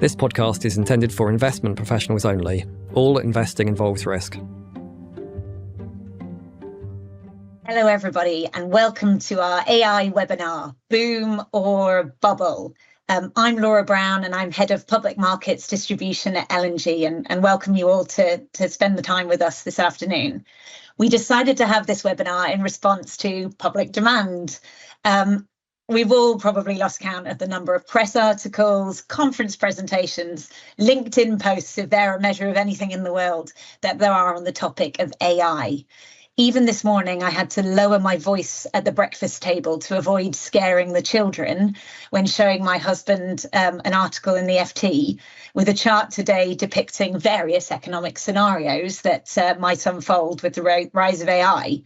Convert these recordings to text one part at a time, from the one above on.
This podcast is intended for investment professionals only. All investing involves risk. Hello, everybody, and welcome to our AI webinar, Boom or Bubble. I'm Laura Brown, and I'm Head of Public Markets Distribution at L&G, and welcome you all to spend the time with us this afternoon. We decided to have this webinar in response to public demand. We've all probably lost count of the number of press articles, conference presentations, LinkedIn posts, if they're a measure of anything in the world, that there are on the topic of AI. Even this morning, I had to lower my voice at the breakfast table to avoid scaring the children when showing my husband an article in the FT with a chart today depicting various economic scenarios that might unfold with the rise of AI.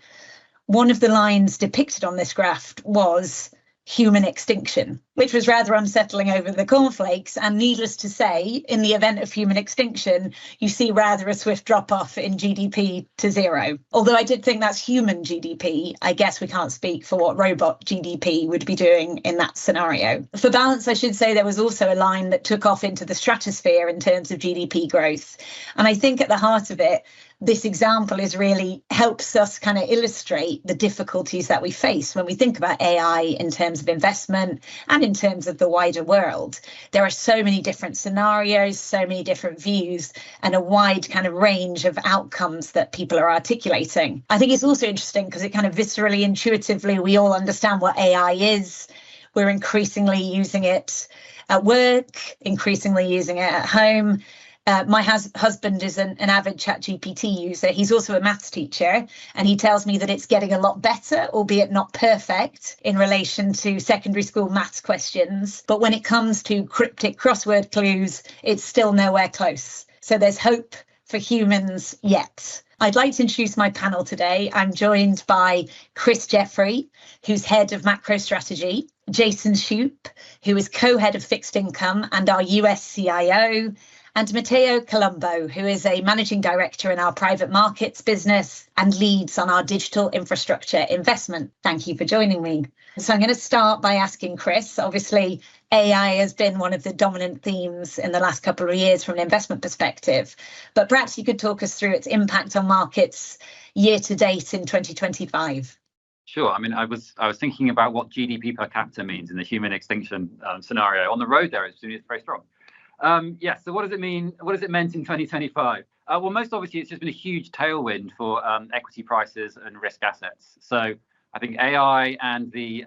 One of the lines depicted on this graph was human extinction, which was rather unsettling over the cornflakes. And needless to say, in the event of human extinction, you see rather a swift drop off in GDP to zero. Although I did think that's human GDP, I guess we can't speak for what robot GDP would be doing in that scenario. For balance, I should say there was also a line that took off into the stratosphere in terms of GDP growth. And I think at the heart of it, this example really helps us kind of illustrate the difficulties that we face when we think about AI in terms of investment and in terms of the wider world. There are so many different scenarios, so many different views, and a wide kind of range of outcomes that people are articulating. I think it's also interesting because it kind of viscerally, intuitively, we all understand what AI is. We're increasingly using it at work, increasingly using it at home. My husband is an avid ChatGPT user. He's also a maths teacher, and he tells me that it's getting a lot better, albeit not perfect, in relation to secondary school maths questions. But when it comes to cryptic crossword clues, it's still nowhere close. So there's hope for humans yet. I'd like to introduce my panel today. I'm joined by Jeffery, who's head of macro strategy, Jason Shoup, who is co-head of fixed income and our US CIO, and Matteo, Colombo, who is a managing director in our private markets business and leads on our digital infrastructure investment. Thank you for joining me. So I'm going to start by asking Chris. Obviously, AI has been one of the dominant themes in the last couple of years from an investment perspective, but perhaps you could talk us through its impact on markets year to date in 2025. Sure. I mean, I was thinking about what GDP per capita means in the human extinction scenario. On the road there, it's very strong. So what does it mean? What has it meant in 2025? Well, most obviously, it's just been a huge tailwind for equity prices and risk assets. So I think AI and the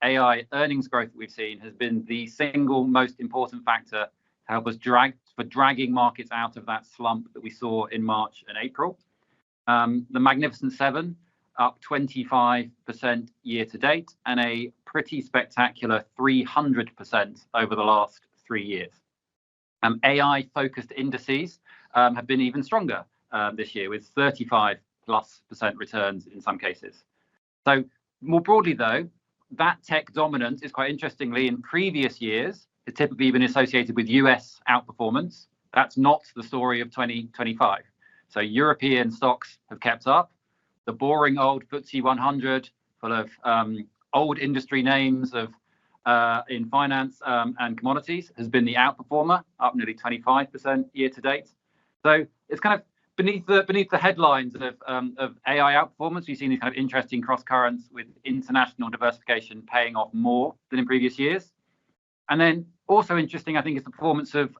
AI earnings growth that we've seen has been the single most important factor to help us dragging markets out of that slump that we saw in March and April. The Magnificent Seven up 25% year to date, and a pretty spectacular 300% over the last 3 years. AI-focused indices have been even stronger this year, with 35+% returns in some cases. So more broadly, though, that tech dominance is quite interestingly in previous years has typically been associated with US outperformance. That's not the story of 2025. So European stocks have kept up. The boring old FTSE 100, full of old industry names of in finance and commodities, has been the outperformer, up nearly 25% year to date. So it's kind of beneath the headlines of AI outperformance. We've seen these kind of interesting cross currents with international diversification paying off more than in previous years. And then also interesting, I think, is the performance of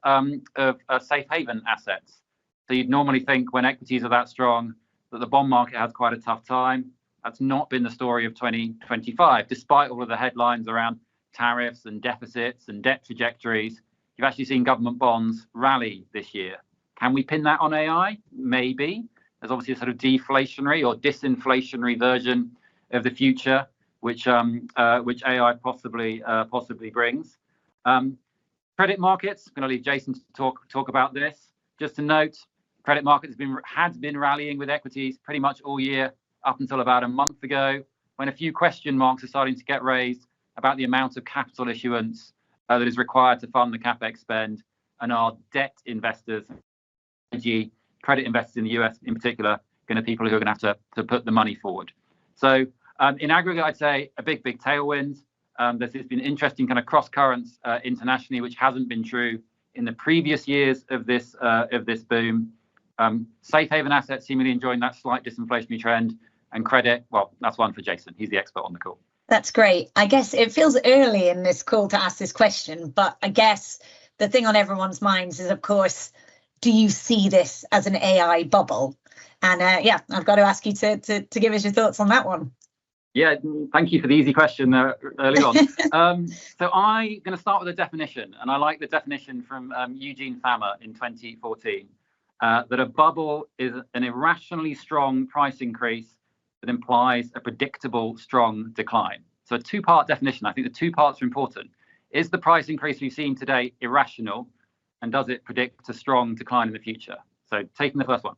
safe haven assets. So you'd normally think when equities are that strong that the bond market has quite a tough time. That's not been the story of 2025, despite all of the headlines around tariffs and deficits and debt trajectories. You've actually seen government bonds rally this year. Can we pin that on AI? Maybe. There's obviously a sort of deflationary or disinflationary version of the future, which AI possibly brings. Credit markets. I'm going to leave Jason to talk about this. Just to note, credit markets had been rallying with equities pretty much all year up until about a month ago, when a few question marks are starting to get raised about the amount of capital issuance that is required to fund the capex spend, and our debt investors, credit investors in the US in particular, going to be people who are going to have to put the money forward. So in aggregate, I'd say a big tailwind. There's been interesting kind of cross currents internationally, which hasn't been true in the previous years of this boom. Safe haven assets seemingly enjoying that slight disinflationary trend, and credit, well, that's one for Jason. He's the expert on the call. That's great. I guess it feels early in this call to ask this question, but I guess the thing on everyone's minds is, of course, do you see this as an AI bubble? And yeah, I've got to ask you to give us your thoughts on that one. Yeah, thank you for the easy question early on. So I'm going to start with a definition, and I like the definition from Eugene Fama in 2014, that a bubble is an irrationally strong price increase that implies a predictable strong decline. So a two-part definition. I think the two parts are important. Is the price increase we've seen today irrational, and does it predict a strong decline in the future? So taking the first one.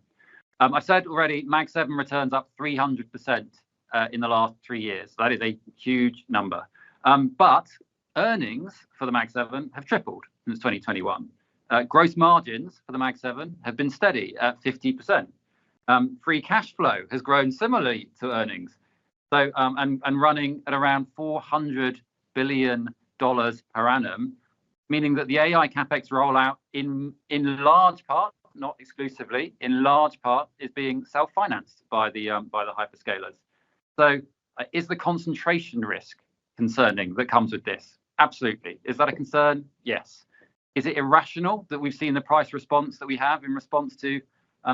I said already, Mag 7 returns up 300% in the last 3 years. That is a huge number. But earnings for the Mag 7 have tripled since 2021. Gross margins for the Mag 7 have been steady at 50%. Free cash flow has grown similarly to earnings. So and running at around $400 billion per annum, meaning that the AI capex rollout in large part, not exclusively, in large part is being self-financed by the hyperscalers. So is the concentration risk concerning that comes with this? Absolutely. Is that a concern? Yes. Is it irrational that we've seen the price response that we have in response to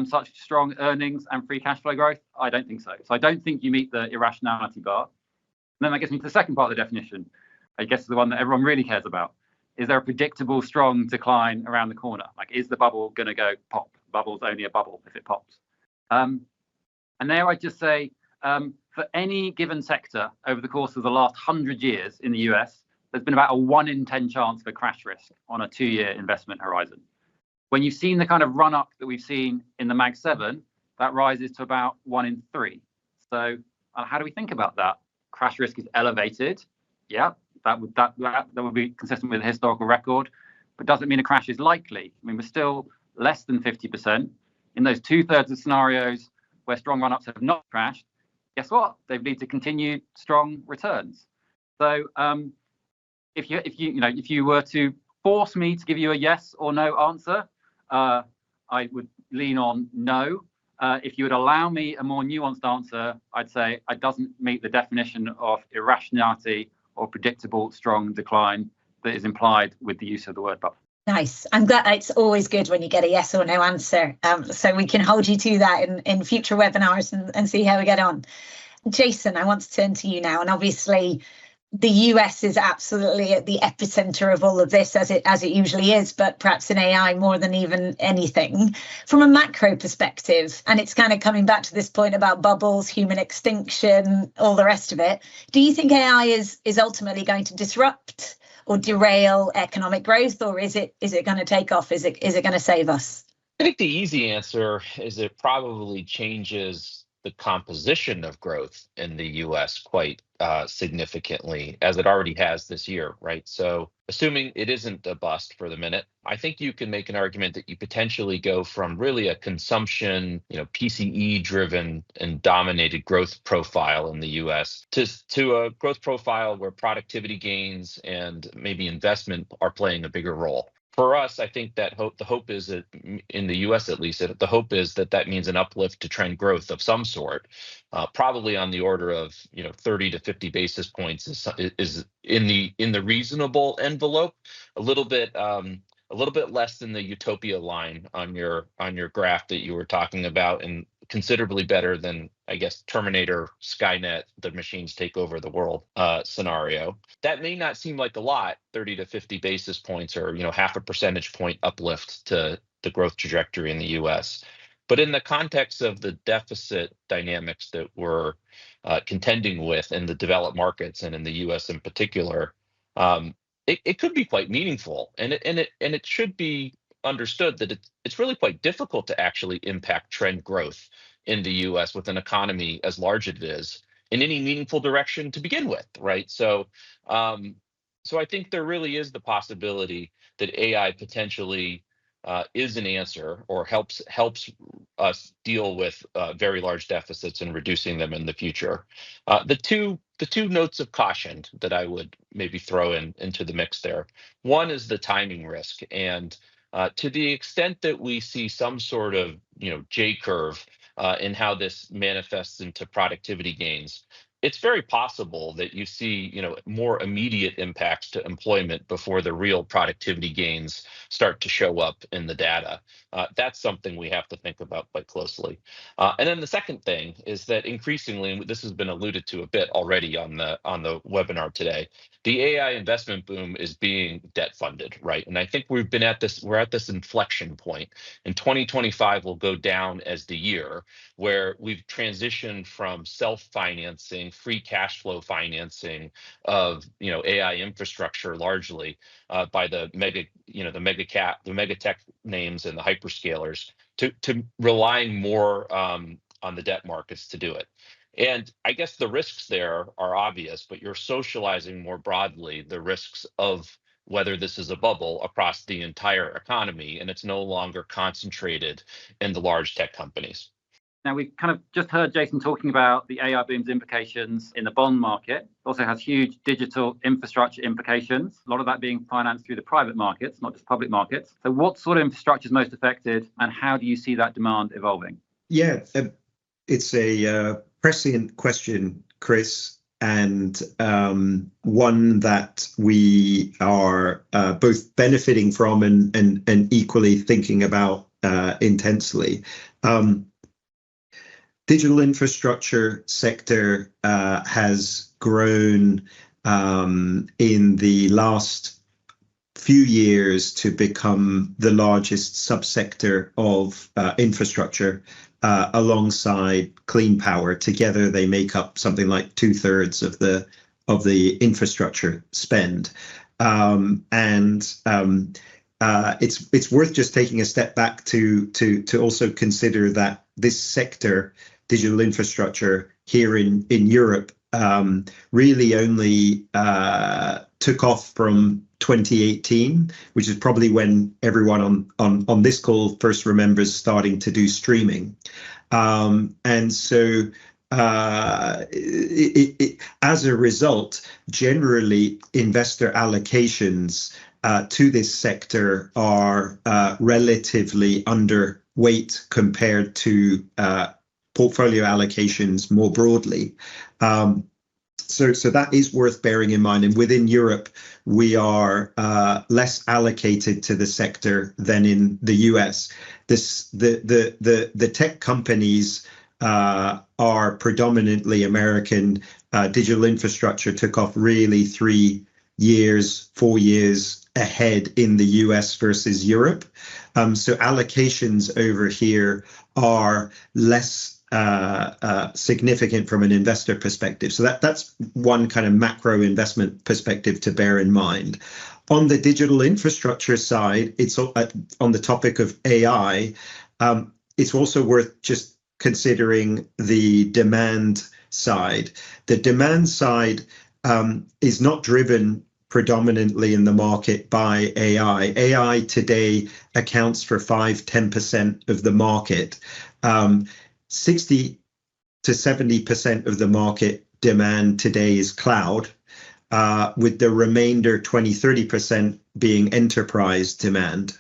such strong earnings and free cash flow growth? I don't think so. So I don't think you meet the irrationality bar. And then that gets me to the second part of the definition. I guess the one that everyone really cares about. Is there a predictable strong decline around the corner? Like, is the bubble going to go pop? Bubble's only a bubble if it pops. And there I just say, for any given sector over the course of the last 100 years in the US, there's been about a 1 in 10 chance for crash risk on a 2-year investment horizon. When you've seen the kind of run up that we've seen in the Mag 7, that rises to about 1 in 3. So how do we think about that? Crash risk is elevated. Yeah, that would be consistent with the historical record, but doesn't mean a crash is likely. I mean, we're still less than 50%. In those 2/3 of scenarios where strong run-ups have not crashed, guess what? They lead to continued strong returns. So if you were to force me to give you a yes or no answer, I would lean on no. If you would allow me a more nuanced answer, I'd say it doesn't meet the definition of irrationality or predictable strong decline that is implied with the use of the word bubble. Nice. I'm glad. It's always good when you get a yes or no answer. So we can hold you to that in future webinars and see how we get on. Jason, I want to turn to you now. And obviously, the US is absolutely at the epicenter of all of this, as it usually is, but perhaps in AI more than even anything. From a macro perspective, and it's kind of coming back to this point about bubbles, human extinction, all the rest of it. Do you think AI is ultimately going to disrupt or derail economic growth, or is it going to take off? Is it going to save us? I think the easy answer is it probably changes the composition of growth in the US quite significantly, as it already has this year, right? So assuming it isn't a bust for the minute, I think you can make an argument that you potentially go from really a consumption, PCE driven and dominated growth profile in the US to a growth profile where productivity gains and maybe investment are playing a bigger role. For us, I think that the hope is that in the US, at least, the hope is that means an uplift to trend growth of some sort, probably on the order of 30 to 50 basis points is in the reasonable envelope, a little bit less than the utopia line on your graph that you were talking about, and considerably better than, I guess, Terminator, Skynet, the machines take over the world scenario. That may not seem like a lot, 30 to 50 basis points or half a percentage point uplift to the growth trajectory in the US. But in the context of the deficit dynamics that we're contending with in the developed markets and in the US in particular, it could be quite meaningful, and it should be understood that it's really quite difficult to actually impact trend growth in the US with an economy as large as it is in any meaningful direction to begin with, right? So I think there really is the possibility that AI potentially is an answer or helps us deal with very large deficits and reducing them in the future. The two notes of caution that I would maybe throw into the mix there. One is the timing risk, and to the extent that we see some sort of J curve in how this manifests into productivity gains, it's very possible that you see more immediate impacts to employment before the real productivity gains start to show up in the data. That's something we have to think about quite closely. And then the second thing is that increasingly, and this has been alluded to a bit already on the webinar today, the AI investment boom is being debt funded, right? And I think we're at this inflection point. And 2025 will go down as the year where we've transitioned from self-financing, free cash flow financing of AI infrastructure largely by the mega tech names and the hyperscalers to relying more on the debt markets to do it. And I guess the risks there are obvious, but you're socializing more broadly the risks of whether this is a bubble across the entire economy, and it's no longer concentrated in the large tech companies. Now, we kind of just heard Jason talking about the AI boom's implications in the bond market. It also has huge digital infrastructure implications, a lot of that being financed through the private markets, not just public markets. So what sort of infrastructure is most affected, and how do you see that demand evolving? Yeah, it's a prescient question, Chris, and one that we are both benefiting from and equally thinking about intensely. Digital infrastructure sector has grown in the last few years to become the largest subsector of infrastructure alongside clean power. Together, they make up something like 2/3 of the infrastructure spend. It's worth just taking a step back to also consider that this sector, digital infrastructure here in Europe, really only took off from 2018, which is probably when everyone on this call first remembers starting to do streaming. And so as a result, generally investor allocations to this sector are relatively underweight compared to portfolio allocations more broadly. So that is worth bearing in mind. And within Europe, we are less allocated to the sector than in the US. The tech companies are predominantly American. Digital infrastructure took off really 4 years ahead in the US versus Europe. So allocations over here are less significant from an investor perspective. So that's one kind of macro investment perspective to bear in mind. On the digital infrastructure side, it's on the topic of AI. It's also worth just considering the demand side. The demand side is not driven predominantly in the market by AI. AI today accounts for 5-10% of the market. 60 to 70% of the market demand today is cloud, with the remainder 20-30% being enterprise demand.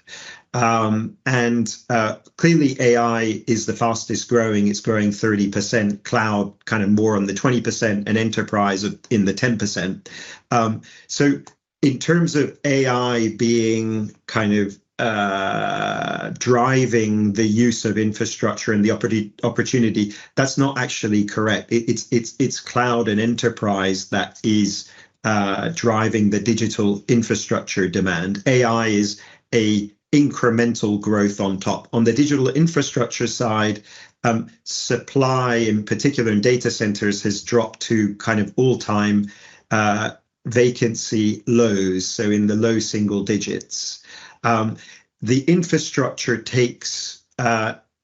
Clearly AI is the fastest growing. It's growing 30%, cloud kind of more on the 20%, and enterprise in the 10%. So in terms of AI being kind of driving the use of infrastructure and the opportunity, that's not actually correct. It's cloud and enterprise that is driving the digital infrastructure demand. AI is a incremental growth on top. On the digital infrastructure side, supply, in particular in data centers, has dropped to kind of all-time vacancy lows, so in the low single digits. The infrastructure takes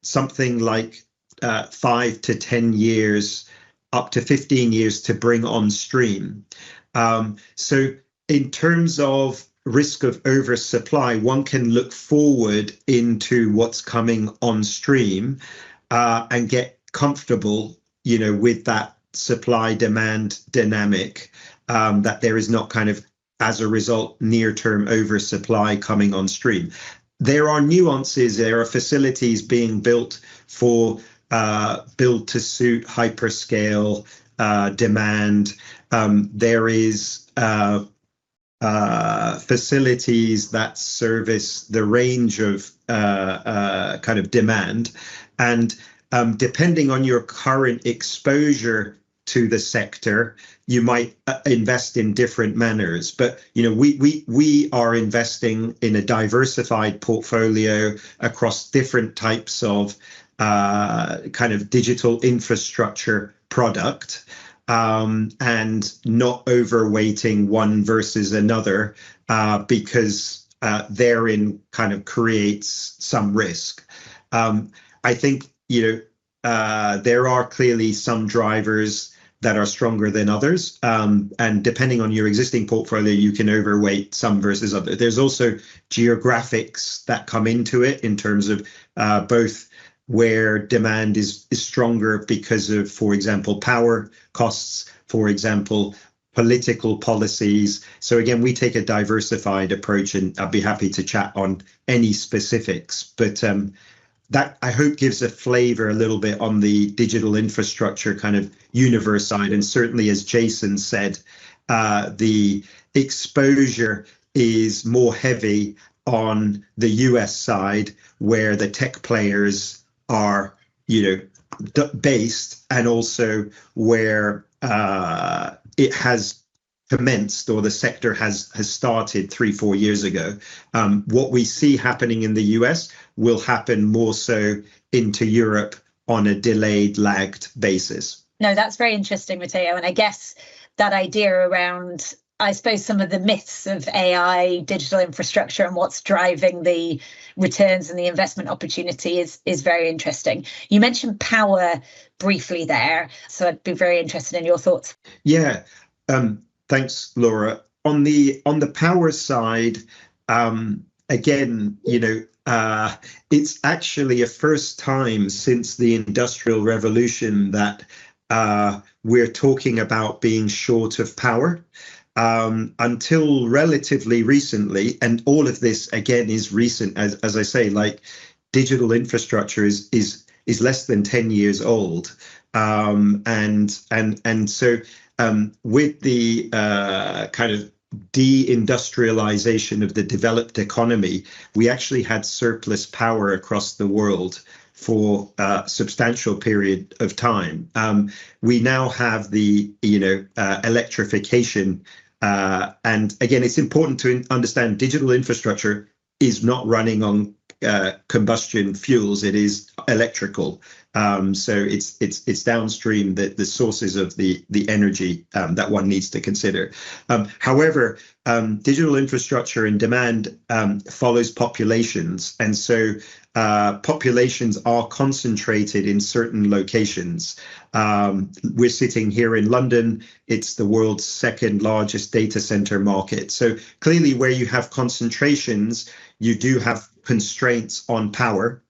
something like 5 to 10 years, up to 15 years to bring on stream. So in terms of risk of oversupply, one can look forward into what's coming on stream and get comfortable, with that supply-demand dynamic, that there is not kind of, as a result, near-term oversupply coming on stream. There are nuances. There are facilities being built for build-to-suit hyperscale demand. There is facilities that service the range of kind of demand, and depending on your current exposure to the sector, you might invest in different manners. But we are investing in a diversified portfolio across different types of kind of digital infrastructure product, and not overweighting one versus another, because therein kind of creates some risk. I think there are clearly some drivers that are stronger than others, and depending on your existing portfolio, you can overweight some versus others. There's also geographics that come into it in terms of both where demand is stronger because of, for example, power costs, for example, political policies. So again, we take a diversified approach, and I'd be happy to chat on any specifics. But that, I hope, gives a flavor a little bit on the digital infrastructure kind of universe side. And certainly, as Jason said, the exposure is more heavy on the US side, where the tech players are, based, and also where it has commenced, or the sector has started 3-4 years ago. What we see happening in the US will happen more so into Europe on a delayed, lagged basis. No, that's very interesting, Matteo. And I guess that idea around, I suppose, some of the myths of AI, digital infrastructure, and what's driving the returns and the investment opportunity is very interesting. You mentioned power briefly there, so I'd be very interested in your thoughts. Yeah, thanks, Laura. On the power side, again, it's actually a first time since the Industrial Revolution that we're talking about being short of power. Until relatively recently, and all of this again is recent, as I say, like digital infrastructure is less than 10 years old, and so with the kind of deindustrialization of the developed economy, we actually had surplus power across the world for a substantial period of time. We now have the electrification. And again, it's important to understand digital infrastructure is not running on combustion fuels. It is electrical. So it's downstream the sources of the energy that one needs to consider. However, digital infrastructure and demand follows populations, and so populations are concentrated in certain locations. We're sitting here in London. It's the world's second largest data center market. So clearly, where you have concentrations, you do have constraints on power.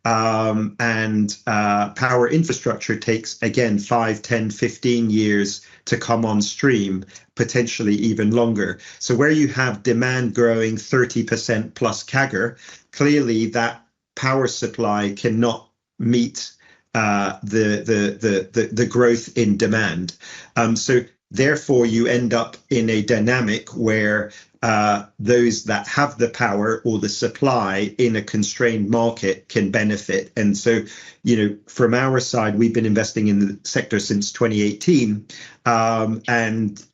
And power infrastructure takes, again, 5, 10, 15 years to come on stream, potentially even longer. So where you have demand growing 30% plus CAGR, clearly that power supply cannot meet the growth in demand. So therefore, you end up in a dynamic where those that have the power or the supply in a constrained market can benefit. And so, from our side, we've been investing in the sector since 2018. And,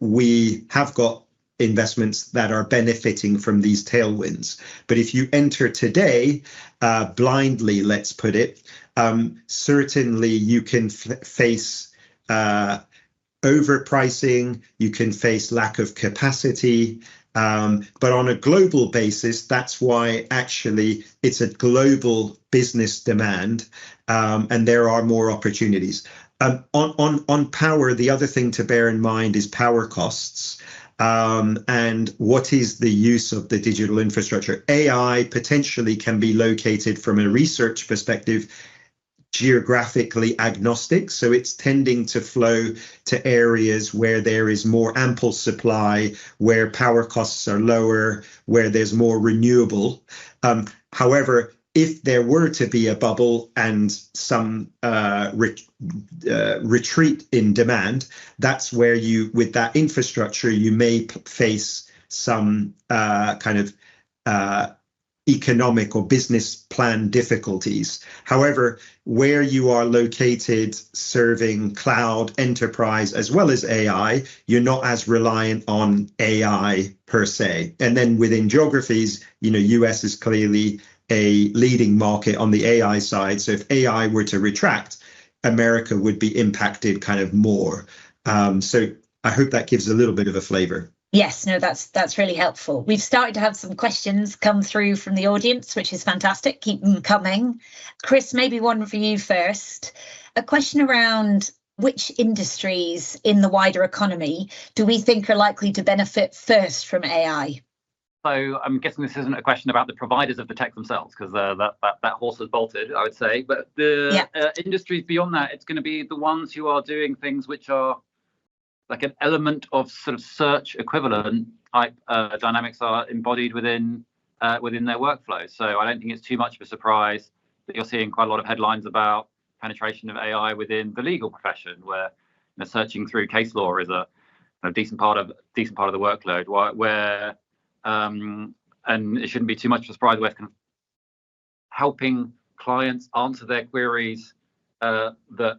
we have got investments that are benefiting from these tailwinds. But if you enter today blindly, let's put it, certainly you can face overpricing, you can face lack of capacity, but on a global basis, that's why actually it's a global business demand, and there are more opportunities. On power, the other thing to bear in mind is power costs. and what is the use of the digital infrastructure. AI potentially can be located from a research perspective geographically agnostic, so it's tending to flow to areas where there is more ample supply, where power costs are lower, where there's more renewable. However, if there were to be a bubble and some retreat in demand, that's where you, with that infrastructure, you may face some kind of economic or business plan difficulties. However, where you are located serving cloud, enterprise, as well as AI, you're not as reliant on AI per se. And then within geographies, US is clearly a leading market on the AI side. So if AI were to retract, America would be impacted kind of more. So I hope that gives a little bit of a flavor. Yes, no, that's really helpful. We've started to have some questions come through from the audience, which is fantastic. Keep them coming. Chris, maybe one for you first. A question around which industries in the wider economy do we think are likely to benefit first from AI? So I'm guessing this isn't a question about the providers of the tech themselves, because that horse has bolted, I would say. But the industries beyond that, it's going to be the ones who are doing things which are like an element of sort of search equivalent type dynamics are embodied within their workflow. So I don't think it's too much of a surprise that you're seeing quite a lot of headlines about penetration of AI within the legal profession, where searching through case law is a decent part of the workload. Where and it shouldn't be too much of a surprise where kind of helping clients answer their queries that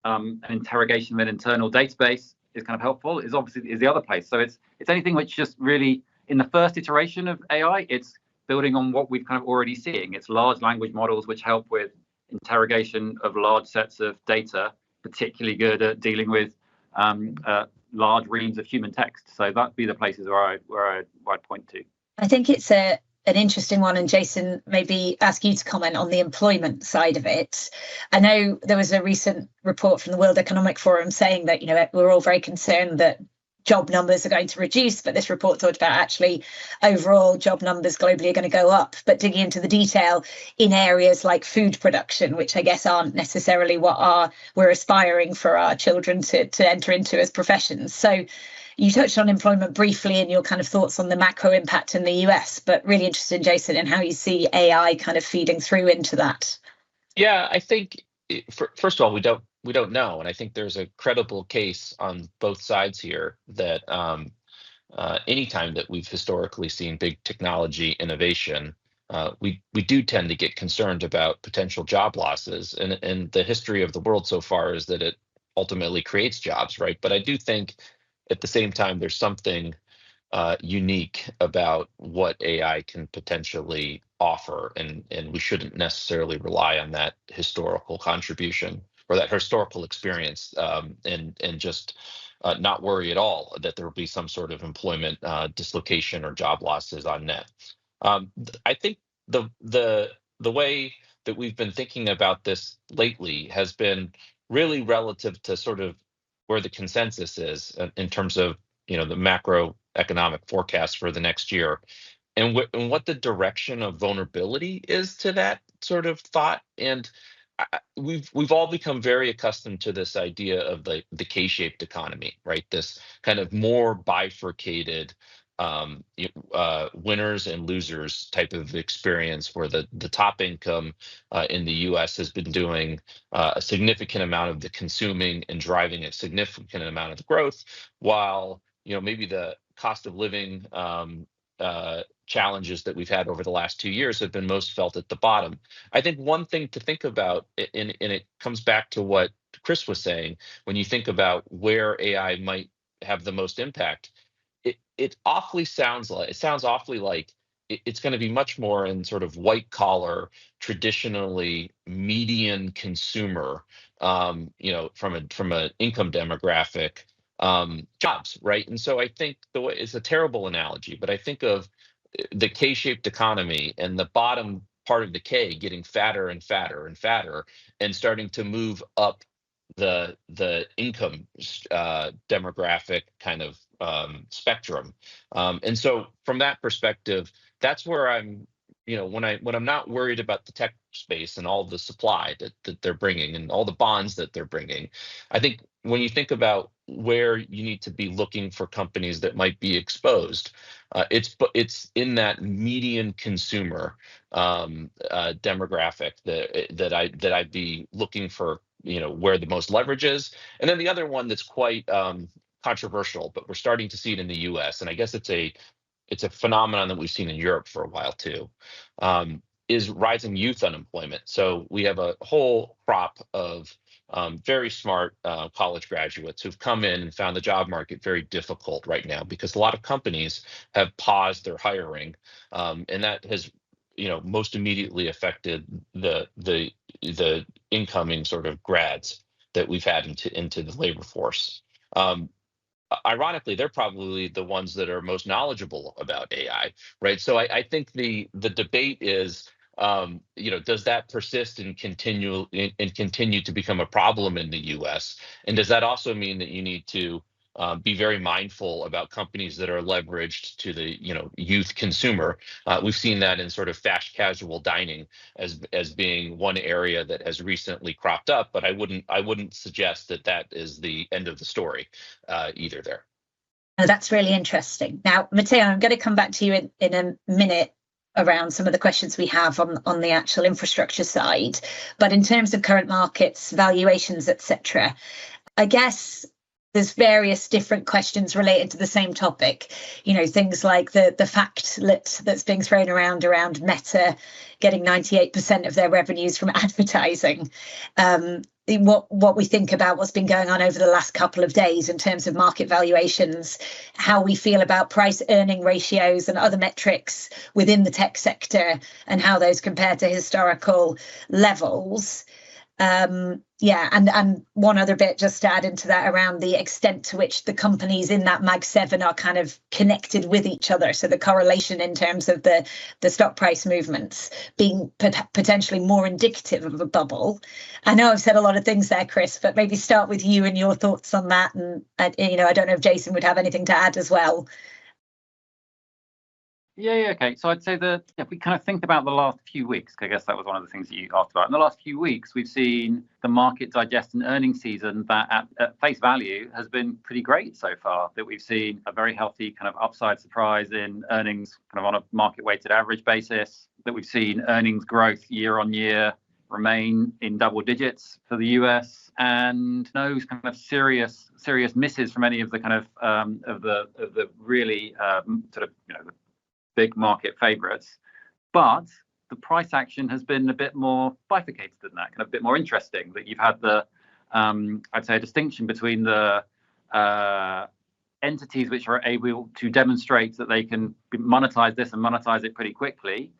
an interrogation of an internal database is kind of helpful is the other place. So it's anything which just really, in the first iteration of AI, it's building on what we've kind of already seeing. It's large language models which help with interrogation of large sets of data, particularly good at dealing with large reams of human text. So that'd be the places where I'd point to. I think it's an interesting one, and Jason, maybe ask you to comment on the employment side of it. I know there was a recent report from the World Economic Forum saying that we're all very concerned that job numbers are going to reduce, but this report talked about actually overall job numbers globally are going to go up. But digging into the detail in areas like food production, which I guess aren't necessarily what we're aspiring for our children to enter into as professions. So you touched on employment briefly and your kind of thoughts on the macro impact in the US, but really interested, Jason, in how you see AI kind of feeding through into that. Yeah, I think first of all, we don't know, and I think there's a credible case on both sides here that anytime that we've historically seen big technology innovation, we do tend to get concerned about potential job losses, and the history of the world so far is that it ultimately creates jobs, right? But I do think at the same time there's something unique about what AI can potentially offer, and we shouldn't necessarily rely on that historical contribution or that historical experience, and just not worry at all that there will be some sort of employment dislocation or job losses on net. I think the way that we've been thinking about this lately has been really relative to sort of where the consensus is in terms of the macroeconomic forecast for the next year, and what the direction of vulnerability is to that sort of thought. And we've all become very accustomed to this idea of the K-shaped economy, right? This kind of more bifurcated winners and losers type of experience, where the top income in the US has been doing a significant amount of the consuming and driving a significant amount of the growth, while maybe the cost of living challenges that we've had over the last 2 years have been most felt at the bottom. I think one thing to think about, and it comes back to what Chris was saying, when you think about where AI might have the most impact, it sounds awfully like it's going to be much more in sort of white collar, traditionally median consumer, from an income demographic, jobs, right? And so I think it's a terrible analogy, but I think of the K-shaped economy and the bottom part of the K getting fatter and fatter and fatter, and starting to move up the income demographic kind of spectrum. And so from that perspective, that's where I'm, when I'm not worried about the tech space and all the supply that they're bringing and all the bonds that they're bringing. I think when you think about where you need to be looking for companies that might be exposed, it's in that median consumer demographic that I'd be looking for, where the most leverage is. And then the other one that's quite controversial, but we're starting to see it in the U.S. and I guess it's a phenomenon that we've seen in Europe for a while too, is rising youth unemployment. So we have a whole crop of very smart college graduates who've come in and found the job market very difficult right now because a lot of companies have paused their hiring, and that has, most immediately affected the incoming sort of grads that we've had into the labor force. Ironically, they're probably the ones that are most knowledgeable about AI, right? So I think the debate is, does that persist and continue to become a problem in the U.S.? And does that also mean that you need to be very mindful about companies that are leveraged to the youth consumer? We've seen that in sort of fast casual dining as being one area that has recently cropped up, but I wouldn't suggest that is the end of the story either there. Oh, that's really interesting. Now, Matteo, I'm going to come back to you in a minute around some of the questions we have on the actual infrastructure side, but in terms of current markets, valuations, etc., I guess there's various different questions related to the same topic. Things like the fact that's being thrown around Meta getting 98% of their revenues from advertising. What we think about what's been going on over the last couple of days in terms of market valuations, how we feel about price earning ratios and other metrics within the tech sector and how those compare to historical levels. And one other bit just to add into that around the extent to which the companies in that Mag 7 are kind of connected with each other. So the correlation in terms of the stock price movements being potentially more indicative of a bubble. I know I've said a lot of things there, Chris, but maybe start with you and your thoughts on that. And, I don't know if Jason would have anything to add as well. Yeah, okay. So I'd say that if we kind of think about the last few weeks, I guess that was one of the things that you asked about. In the last few weeks, we've seen the market digest an earnings season that at face value has been pretty great so far, that we've seen a very healthy kind of upside surprise in earnings kind of on a market weighted average basis, that we've seen earnings growth year on year remain in double digits for the US, and no kind of serious misses from any of the kind of the really sort of the big market favorites. But the price action has been a bit more bifurcated than that, kind of a bit more interesting, that you've had the I'd say a distinction between the entities which are able to demonstrate that they can monetize this and monetize it pretty quickly,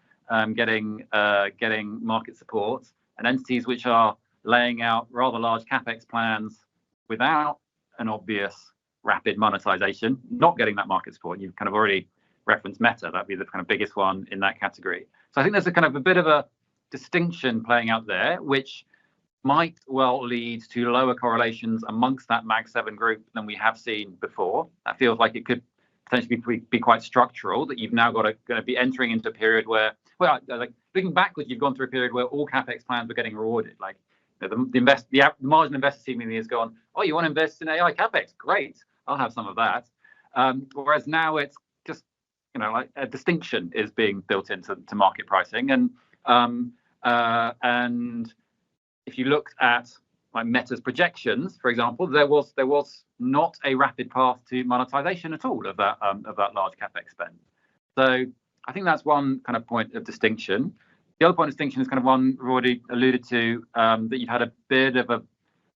getting market support, and entities which are laying out rather large capex plans without an obvious rapid monetization, not getting that market support. You've kind of already referenced Meta, that'd be the kind of biggest one in that category. So I think there's a kind of a bit of a distinction playing out there, which might well lead to lower correlations amongst that Mag 7 group than we have seen before. That feels like it could potentially be quite structural, that you've now going to be entering into a period where, well, like looking backwards, you've gone through a period where all capex plans were getting rewarded. Like the marginal investor seemingly has gone, oh, you want to invest in AI capex? Great, I'll have some of that. Whereas now it's just, like a distinction is being built into market pricing, and if you looked at like Meta's projections, for example, there was not a rapid path to monetization at all of that large capex spend. So I think that's one kind of point of distinction. The other point of distinction is kind of one we've already alluded to, that you've had a bit of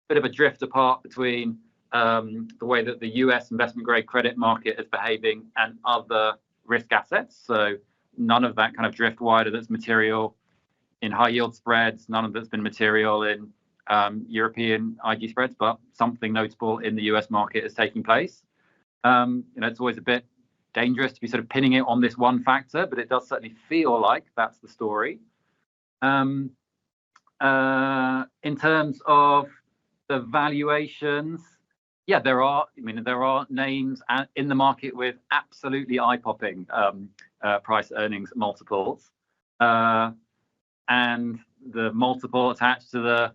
a drift apart between the way that the US investment grade credit market is behaving and other risk assets. So none of that kind of drift wider that's material in high yield spreads, none of that's been material in European IG spreads, but something notable in the US market is taking place. It's always a bit dangerous to be sort of pinning it on this one factor, but it does certainly feel like that's the story. In terms of the valuations, yeah, there are names in the market with absolutely eye-popping price earnings multiples, and the multiple attached to the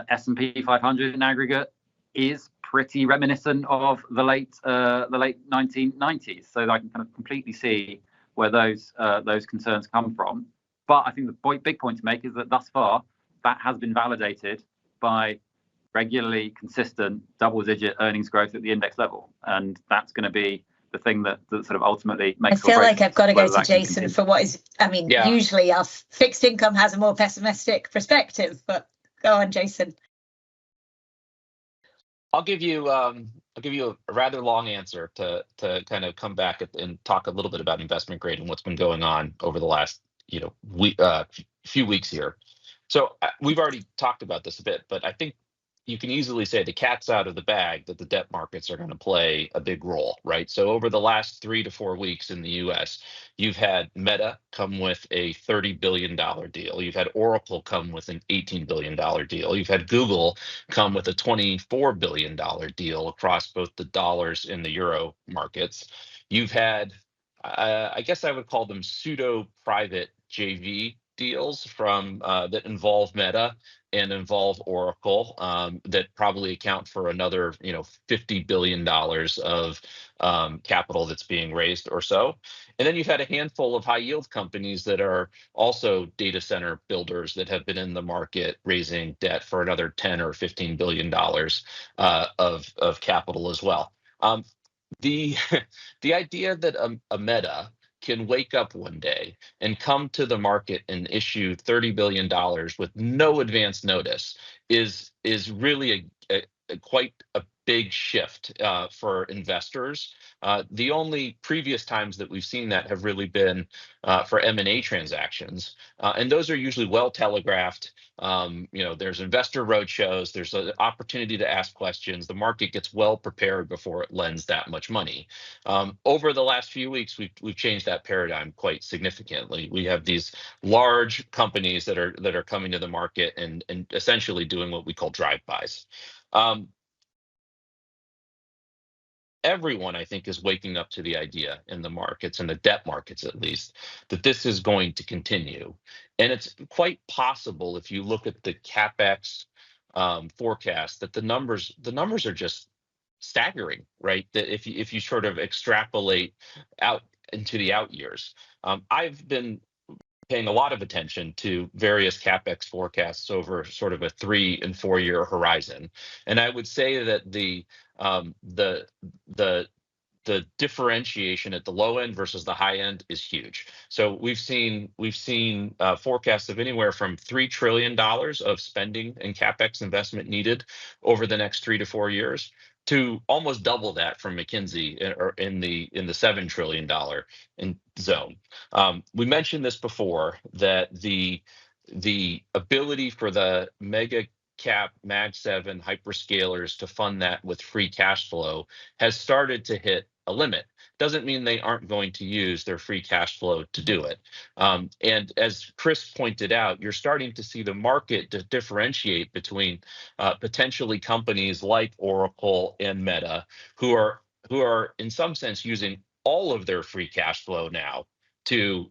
S&P 500 in aggregate is pretty reminiscent of the late 1990s. So I can kind of completely see where those concerns come from. But I think the big point to make is that thus far that has been validated by regularly consistent double-digit earnings growth at the index level, and that's going to be the thing that sort of ultimately makes. I feel like I've got to go to Jason for what is. I mean, Yeah. Usually our fixed income has a more pessimistic perspective, but go on, Jason. I'll give you a rather long answer to kind of come back and talk a little bit about investment grade and what's been going on over the last few weeks here. So we've already talked about this a bit, but I think you can easily say the cat's out of the bag that the debt markets are going to play a big role, right? So over the last 3 to 4 weeks in the US, you've had Meta come with a $30 billion deal. You've had Oracle come with an $18 billion deal. You've had Google come with a $24 billion deal across both the dollars and the euro markets. You've had, I guess I would call them pseudo-private JV deals from that involve Meta and involve Oracle, that probably account for another, $50 billion of capital that's being raised or so. And then you've had a handful of high yield companies that are also data center builders that have been in the market raising debt for another 10 or $15 billion of capital as well. The idea that a Meta can wake up one day and come to the market and issue $30 billion with no advance notice is really quite a big shift for investors. The only previous times that we've seen that have really been for M&A transactions, and those are usually well telegraphed. There's investor roadshows, there's an opportunity to ask questions. The market gets well prepared before it lends that much money. Over the last few weeks, we've changed that paradigm quite significantly. We have these large companies that are coming to the market and essentially doing what we call drive-bys. Everyone, I think, is waking up to the idea in the markets, in the debt markets at least, that this is going to continue. And it's quite possible, if you look at the CapEx forecast, that the numbers are just staggering, right? That if you sort of extrapolate out into the out years. I've been paying a lot of attention to various CapEx forecasts over sort of a 3 and 4 year horizon. And I would say that the differentiation at the low end versus the high end is huge. So we've seen forecasts of anywhere from $3 trillion of spending and CapEx investment needed over the next 3 to 4 years, to almost double that from McKinsey in the $7 trillion zone. We mentioned this before, that the ability for the mega cap Mag 7 hyperscalers to fund that with free cash flow has started to hit a limit. Doesn't mean they aren't going to use their free cash flow to do it. And as Chris pointed out, you're starting to see the market differentiate between potentially companies like Oracle and Meta, who are in some sense using all of their free cash flow now to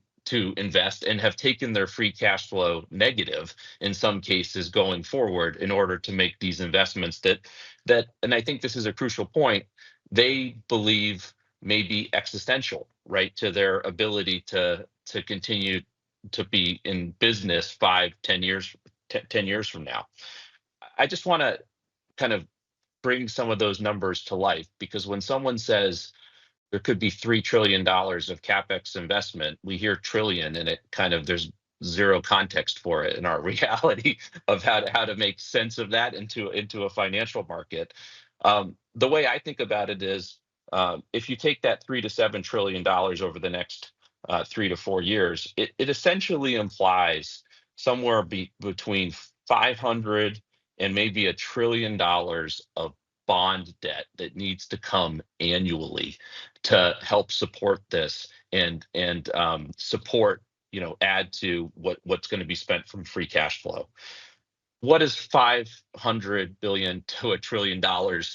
invest, and have taken their free cash flow negative in some cases going forward in order to make these investments that, and I think this is a crucial point, they believe may be existential, right, to their ability to continue to be in business 10 years from now. I just want to kind of bring some of those numbers to life, because when someone says there could be $3 trillion of CapEx investment, we hear trillion and it kind of, there's zero context for it in our reality of how to make sense of that into a financial market. The way I think about it is, if you take that $3 to $7 trillion over the next 3 to 4 years, it essentially implies somewhere between 500 and maybe $1 trillion of bond debt that needs to come annually to help support this and support, add to what's going to be spent from free cash flow. what does $500 billion to $1 trillion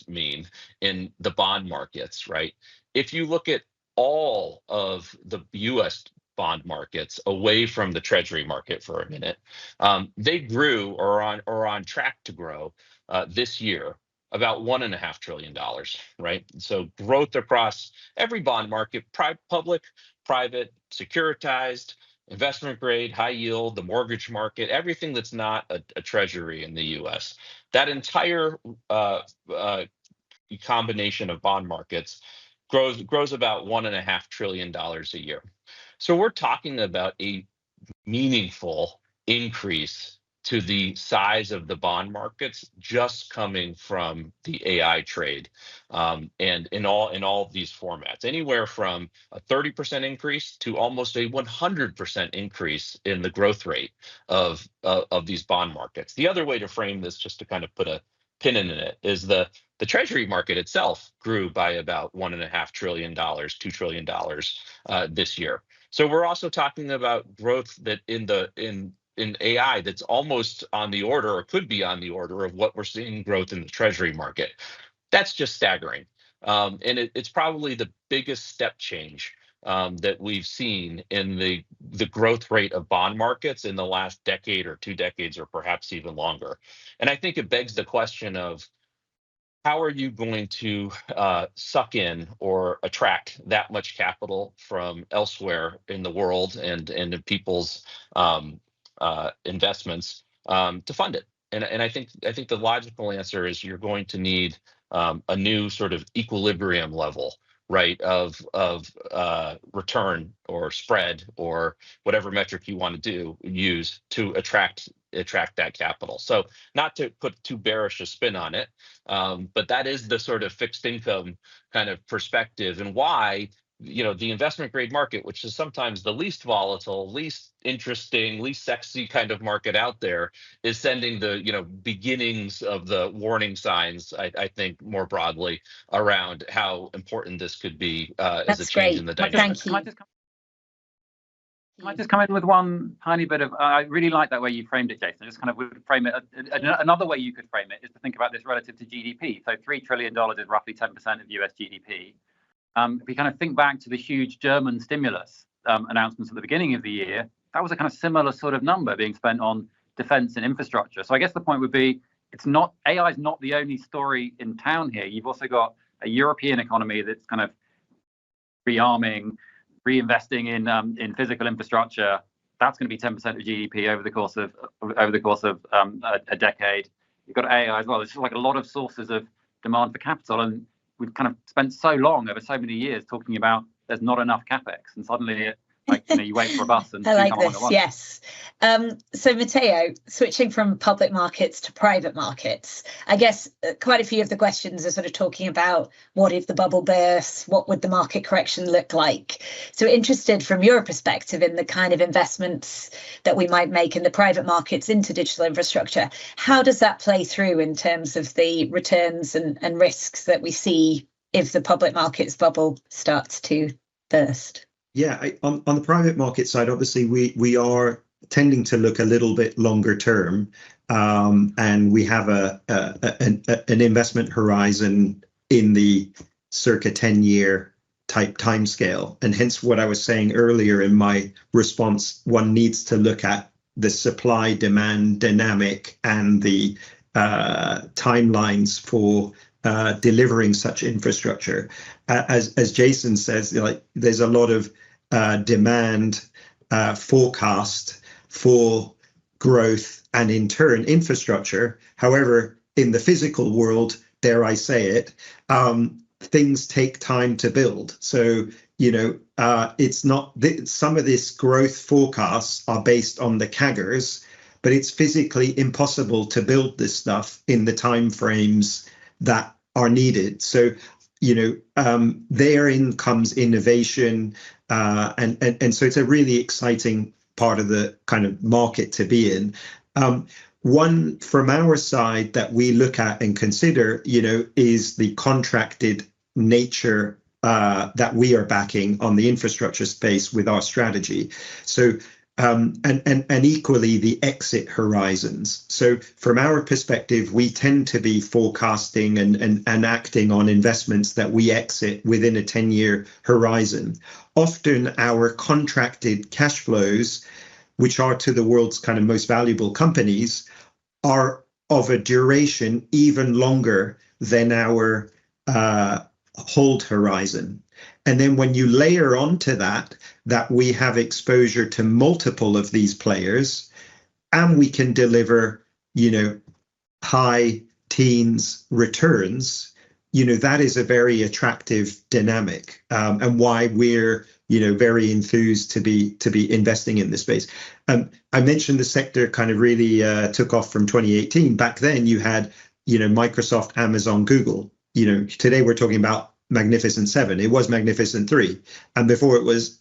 mean in the bond markets, right? If you look at all of the U.S. bond markets away from the Treasury market for a minute, they grew or are on track to grow this year about $1.5 trillion, right? So growth across every bond market, public, private, securitized, investment grade, high yield, the mortgage market, everything that's not a treasury in the US. That entire combination of bond markets grows about $1.5 trillion a year. So we're talking about a meaningful increase to the size of the bond markets just coming from the AI trade, and in all of these formats, anywhere from a 30% increase to almost a 100% increase in the growth rate of these bond markets. The other way to frame this, just to kind of put a pin in it, is the Treasury market itself grew by about $1.5 trillion, $2 trillion this year. So we're also talking about growth that in AI that's almost on the order, or could be on the order, of what we're seeing growth in the Treasury market. That's just staggering. And it's probably the biggest step change that we've seen in the growth rate of bond markets in the last decade or 2 decades, or perhaps even longer. And I think it begs the question of, how are you going to suck in or attract that much capital from elsewhere in the world and in people's investments to fund it? And I think the logical answer is you're going to need a new sort of equilibrium level, right, of return or spread or whatever metric you want to use to attract that capital. So not to put too bearish a spin on it, but that is the sort of fixed income kind of perspective, and why, you know, the investment grade market, which is sometimes the least volatile, least interesting, least sexy kind of market out there, is sending the, you know, beginnings of the warning signs, I think, more broadly around how important this could be as a change in the dynamic. Thank you. Can I just come in with one tiny bit of, I really like that way you framed it, Jason. Just kind of would frame it, another way you could frame it is to think about this relative to GDP. So $3 trillion is roughly 10% of US GDP. If we kind of think back to the huge German stimulus announcements at the beginning of the year, that was a kind of similar sort of number being spent on defense and infrastructure. So I guess the point would be, AI is not the only story in town here. You've also got a European economy that's kind of rearming, reinvesting in physical infrastructure. That's going to be 10% of GDP over the course of a decade. You've got AI as well. There's just like a lot of sources of demand for capital, and we've kind of spent so long over so many years talking about there's not enough capex, and suddenly you wait for a bus and I like come along this. at once. Yes. So Matteo, switching from public markets to private markets, I guess quite a few of the questions are sort of talking about, what if the bubble bursts? What would the market correction look like? So interested from your perspective in the kind of investments that we might make in the private markets into digital infrastructure. How does that play through in terms of the returns and risks that we see if the public markets bubble starts to burst? Yeah, on the private market side, obviously we are tending to look a little bit longer term, and we have an investment horizon in the circa 10-year type timescale, and hence what I was saying earlier in my response, one needs to look at the supply-demand dynamic and the timelines for delivering such infrastructure. As Jason says, like, there's a lot of demand forecast for growth and in turn infrastructure. However, in the physical world, dare I say it, things take time to build. So, it's not some of this growth forecasts are based on the CAGRs, but it's physically impossible to build this stuff in the time frames that are needed. So, therein comes innovation, and so it's a really exciting part of the kind of market to be in. One from our side that we look at and consider, is the contracted nature that we are backing on the infrastructure space with our strategy. So and equally the exit horizons. So from our perspective, we tend to be forecasting and acting on investments that we exit within a 10-year horizon. Often our contracted cash flows, which are to the world's kind of most valuable companies, are of a duration even longer than our hold horizon. And then when you layer onto that we have exposure to multiple of these players, and we can deliver, high teens returns, that is a very attractive dynamic, and why we're, very enthused to be investing in this space. I mentioned the sector kind of really took off from 2018. Back then you had, Microsoft, Amazon, Google. Today we're talking about Magnificent Seven. It was Magnificent Three, and before it was,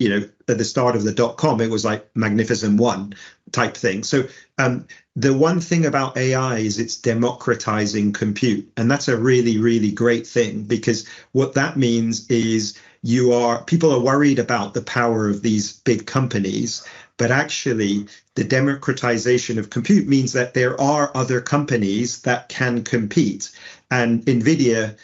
at the start of the .com, it was like Magnificent One type thing. So the one thing about AI is it's democratizing compute, and that's a really, really great thing, because what that means is people are worried about the power of these big companies, but actually the democratization of compute means that there are other companies that can compete. And NVIDIA,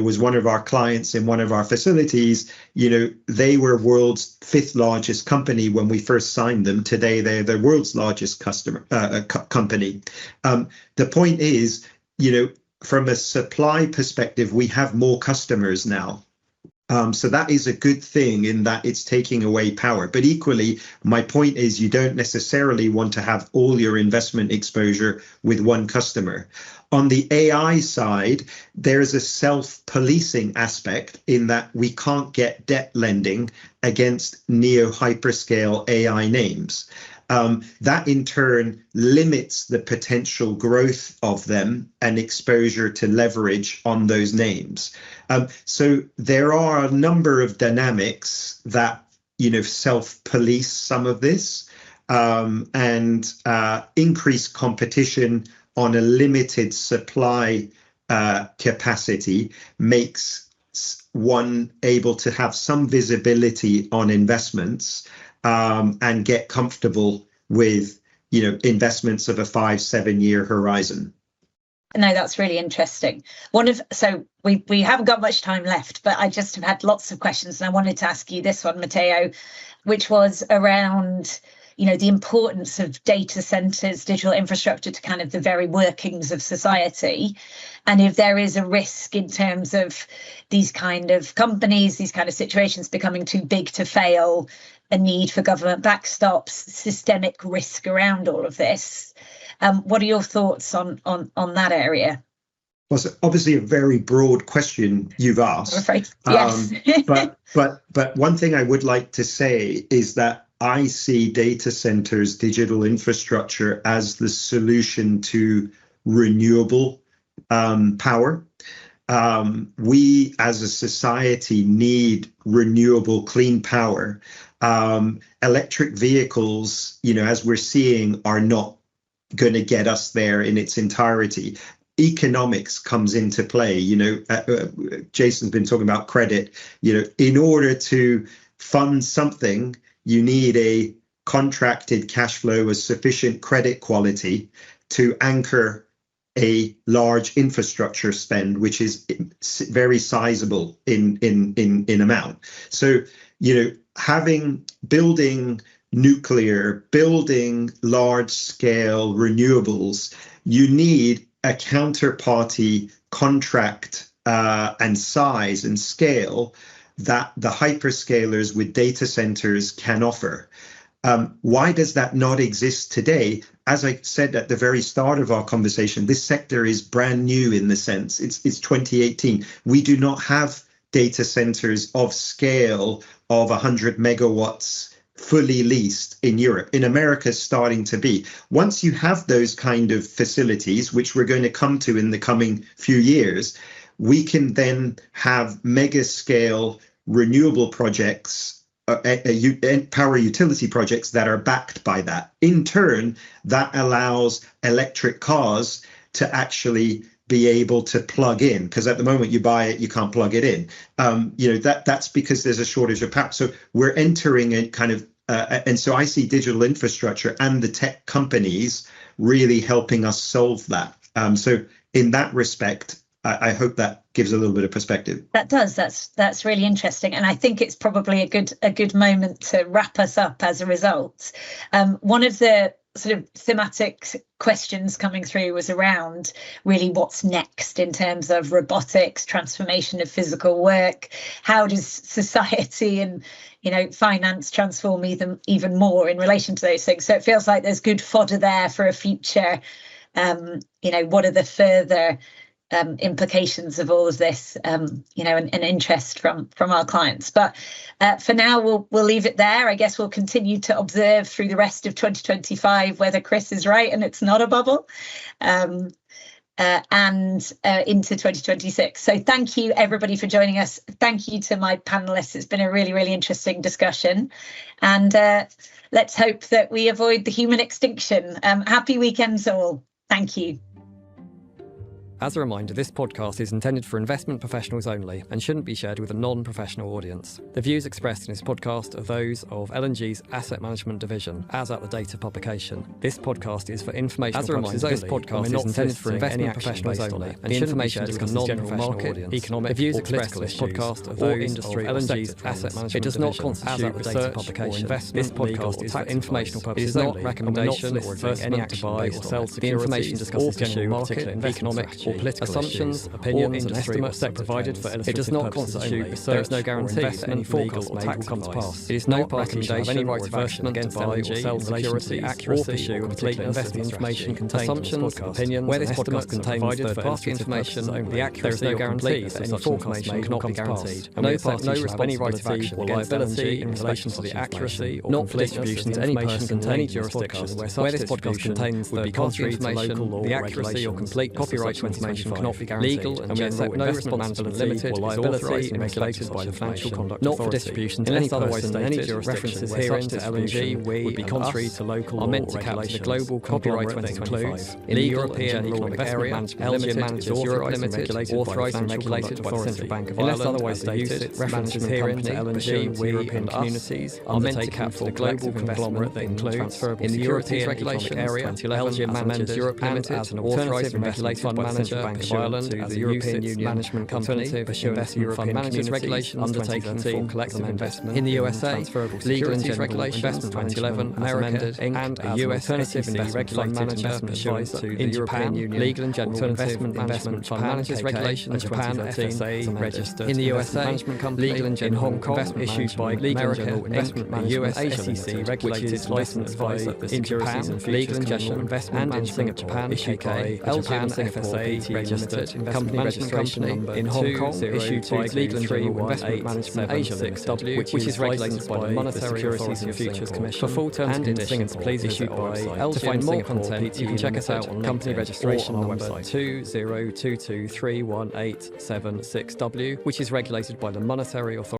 was one of our clients in one of our facilities. They were world's 5th largest company when we first signed them. Today, they're the world's largest company. The point is, from a supply perspective, we have more customers now. So that is a good thing in that it's taking away power. But equally, my point is you don't necessarily want to have all your investment exposure with one customer. On the AI side, there's a self-policing aspect in that we can't get debt lending against neo-hyperscale AI names. That in turn limits the potential growth of them and exposure to leverage on those names. So there are a number of dynamics that, self-police some of this, and increase competition on a limited supply capacity makes one able to have some visibility on investments, and get comfortable with, investments of a 5-7 year horizon. No, that's really interesting. So we haven't got much time left, but I just have had lots of questions, and I wanted to ask you this one, Matteo, which was around, the importance of data centers, digital infrastructure to kind of the very workings of society. And if there is a risk in terms of these kind of companies, these kind of situations becoming too big to fail, a need for government backstops, systemic risk around all of this. What are your thoughts on that area? Well, it's obviously a very broad question you've asked. I'm afraid, yes. But one thing I would like to say is that I see data centers, digital infrastructure as the solution to renewable power. We as a society need renewable clean power. Electric vehicles, as we're seeing, are not going to get us there in its entirety. Economics comes into play. Jason's been talking about credit. In order to fund something, you need a contracted cash flow with sufficient credit quality to anchor a large infrastructure spend, which is very sizable in amount. So, building nuclear, building large scale renewables, you need a counterparty contract and size and scale that the hyperscalers with data centers can offer. Why does that not exist today? As I said at the very start of our conversation, this sector is brand new in the sense it's 2018. We do not have data centers of scale of 100 megawatts fully leased in Europe. In America, it's starting to be. Once you have those kind of facilities, which we're going to come to in the coming few years, we can then have mega scale renewable projects, power utility projects that are backed by that. In turn, that allows electric cars to actually be able to plug in, because at the moment you buy it, you can't plug it in. That's because there's a shortage of power. So we're entering a kind of And so I see digital infrastructure and the tech companies really helping us solve that. So in that respect, I hope that gives a little bit of perspective. That does. That's really interesting, and I think it's probably a good moment to wrap us up as a result. One of the sort of thematic questions coming through was around really what's next in terms of robotics, transformation of physical work. How does society and finance transform even more in relation to those things? So it feels like there's good fodder there for a future. What are the further implications of all of this, and interest from our clients. But for now, we'll leave it there. I guess we'll continue to observe through the rest of 2025 whether Chris is right and it's not a bubble, and into 2026. So thank you, everybody, for joining us. Thank you to my panelists. It's been a really, really interesting discussion. And let's hope that we avoid the human extinction. Happy weekends all. Thank you. As a reminder, this podcast is intended for investment professionals only and shouldn't be shared with a non-professional audience. The views expressed in this podcast are those of L&G's Asset Management Division, as at the date of publication. This podcast is for informational purposes only. This podcast is intended for investment professionals only and shouldn't be shared with a non-professional audience. Economic, the views expressed in this podcast are those of L&G's Asset Management Division. It does not constitute research or investment. This podcast is for informational purposes only. It is not recommendation or advertisement to buy or sell securities. The information discusses general market, economic, or political assumptions, opinions, and estimates that provided for illustrative. It does not constitute research. There is no guarantee that any forecast or tax will come to pass. It is no recommendation any right of action against buy or sell securities, accuracy or complete investment information contained assumptions, opinions, where this podcast contains third-party information. The accuracy or guarantee that any forecast made cannot be guaranteed. No party shall have any right of action or liability in relation to the accuracy or not for distribution to any person in any jurisdiction where this podcast contains third-party information. The accuracy or complete copyright information cannot be guaranteed. Legal and general no responsibility limited or liability and regulated by the Financial Conduct Authority. Not for distribution to any person in any jurisdiction. References herein to L&G would be contrary to local law or regulation. The global copyright that includes in the European Economic Area, L&G manages Europe Limited, authorised and regulated by the Central Bank of Ireland. Unless otherwise stated, references herein to L&G, European communities are meant to capture the global conglomerate that includes in the European Economic Area, L&G manages Europe Limited as an authorised and regulated by the Central Bank of Ireland to the European Union Management Company pursuant to European Managers Regulations undertaken for collective investment in the USA, Legal and General Regulations 2011, America and a US alternative investment fund manager pursuant to the European Union Legal and General Investment Fund Managers Regulations Japan FSA registered in the USA, Management Company Legal and General Hong Kong issued by American Investment Management SEC regulated licensed by in Japan Legal and General Investment and in Singapore issued by Japan FSA registered company registration number in Hong Kong issued by Legal and General Investment Management Asia Limited, which is regulated by the Monetary Securities and Futures Commission. For full terms and conditions, please issued by LG. To find more content, you can check us out on company registration number 2022318776W, which is regulated by the Monetary Authority.